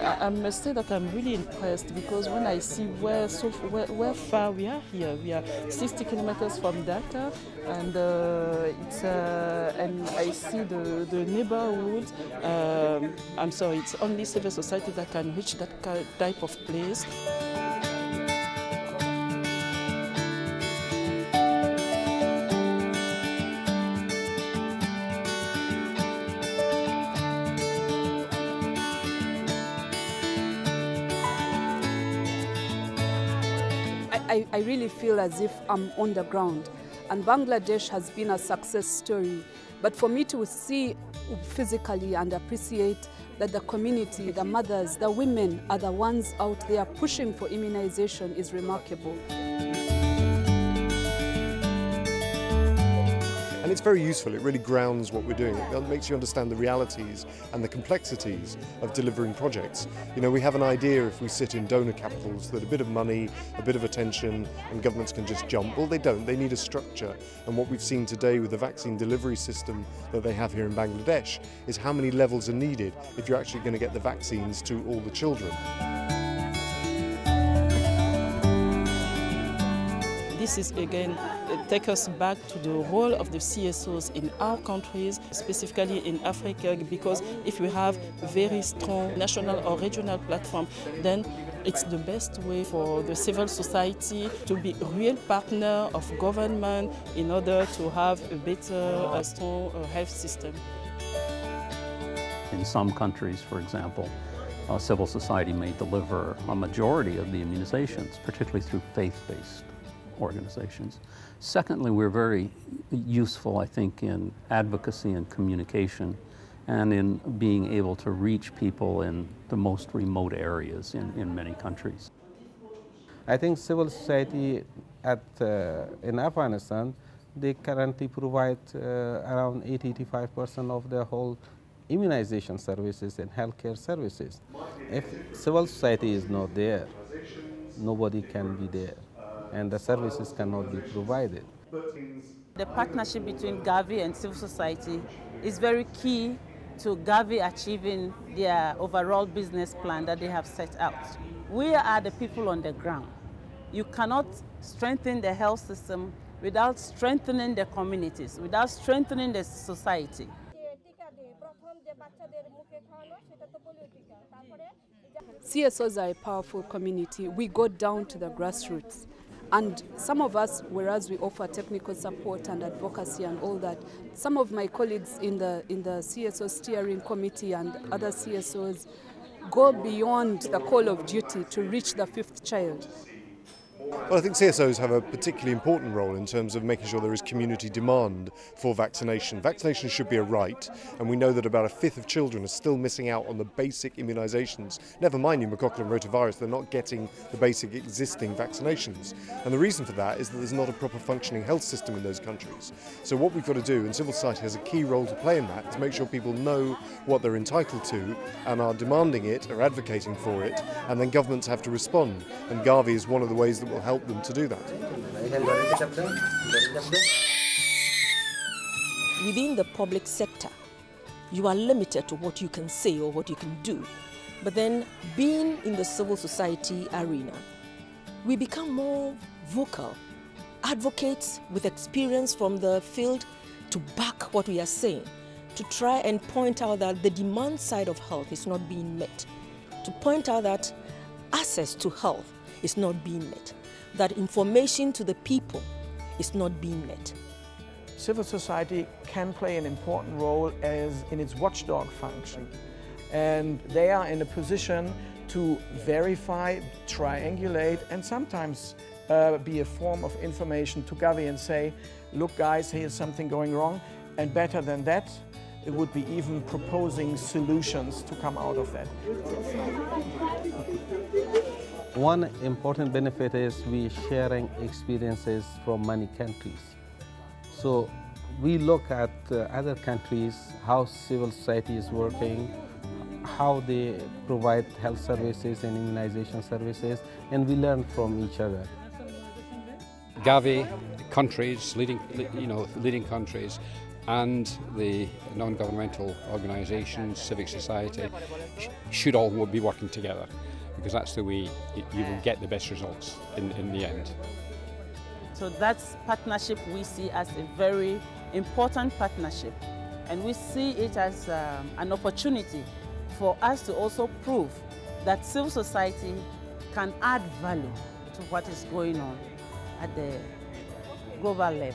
I must say that I'm really impressed, because when I see where far we are here, we are 60 kilometers from Dhaka, and and I see the neighborhood. I'm sorry, it's only civil society that can reach that type of place. I really feel as if I'm on the ground, and Bangladesh has been a success story. But for me to see physically and appreciate that the community, the mothers, the women are the ones out there pushing for immunization is remarkable. And it's very useful. It really grounds what we're doing. It makes you understand the realities and the complexities of delivering projects. You know, we have an idea, if we sit in donor capitals, that a bit of money, a bit of attention, and governments can just jump. Well, they don't. They need a structure. And what we've seen today with the vaccine delivery system that they have here in Bangladesh is how many levels are needed if you're actually going to get the vaccines to all the children. This is again take us back to the role of the CSOs in our countries, specifically in Africa, because if we have a very strong national or regional platform, then it's the best way for the civil society to be a real partner of government in order to have a better, strong health system. In some countries, for example, civil society may deliver a majority of the immunizations, particularly through faith-based organizations. Secondly, we're very useful, I think, in advocacy and communication, and in being able to reach people in the most remote areas in many countries. I think civil society in Afghanistan, they currently provide around 80–85% of the whole immunization services and healthcare services. If civil society is not there, nobody can be there, and the services cannot be provided. The partnership between Gavi and civil society is very key to Gavi achieving their overall business plan that they have set out. We are the people on the ground. You cannot strengthen the health system without strengthening the communities, without strengthening the society. CSOs are a powerful community. We go down to the grassroots. And some of us, whereas we offer technical support and advocacy and all that, some of my colleagues in the CSO steering committee and other CSOs go beyond the call of duty to reach the fifth child. Well, I think CSOs have a particularly important role in terms of making sure there is community demand for vaccination. Vaccination should be a right, and we know that about 1/5 of children are still missing out on the basic immunisations. Never mind pneumococcal and rotavirus, they're not getting the basic existing vaccinations. And the reason for that is that there's not a proper functioning health system in those countries. So what we've got to do, and civil society has a key role to play in that, is make sure people know what they're entitled to and are demanding it or advocating for it, and then governments have to respond. And Gavi is one of the ways that will help them to do that. Within the public sector, you are limited to what you can say or what you can do. But then being in the civil society arena, we become more vocal, advocates with experience from the field to back what we are saying, to try and point out that the demand side of health is not being met, to point out that access to health is not being met, that information to the people is not being met. Civil society can play an important role as in its watchdog function, and they are in a position to verify, triangulate, and sometimes be a form of information to Gavi and say, look guys, here's something going wrong, and better than that, it would be even proposing solutions to come out of that. One important benefit is we sharing experiences from many countries. So we look at other countries, how civil society is working, how they provide health services and immunization services, and we learn from each other. Gavi countries, leading countries, and the non-governmental organisations, civic society, should all be working together, because that's the way you will get the best results in the end. So that's partnership we see as a very important partnership, and we see it as an opportunity for us to also prove that civil society can add value to what is going on at the global level.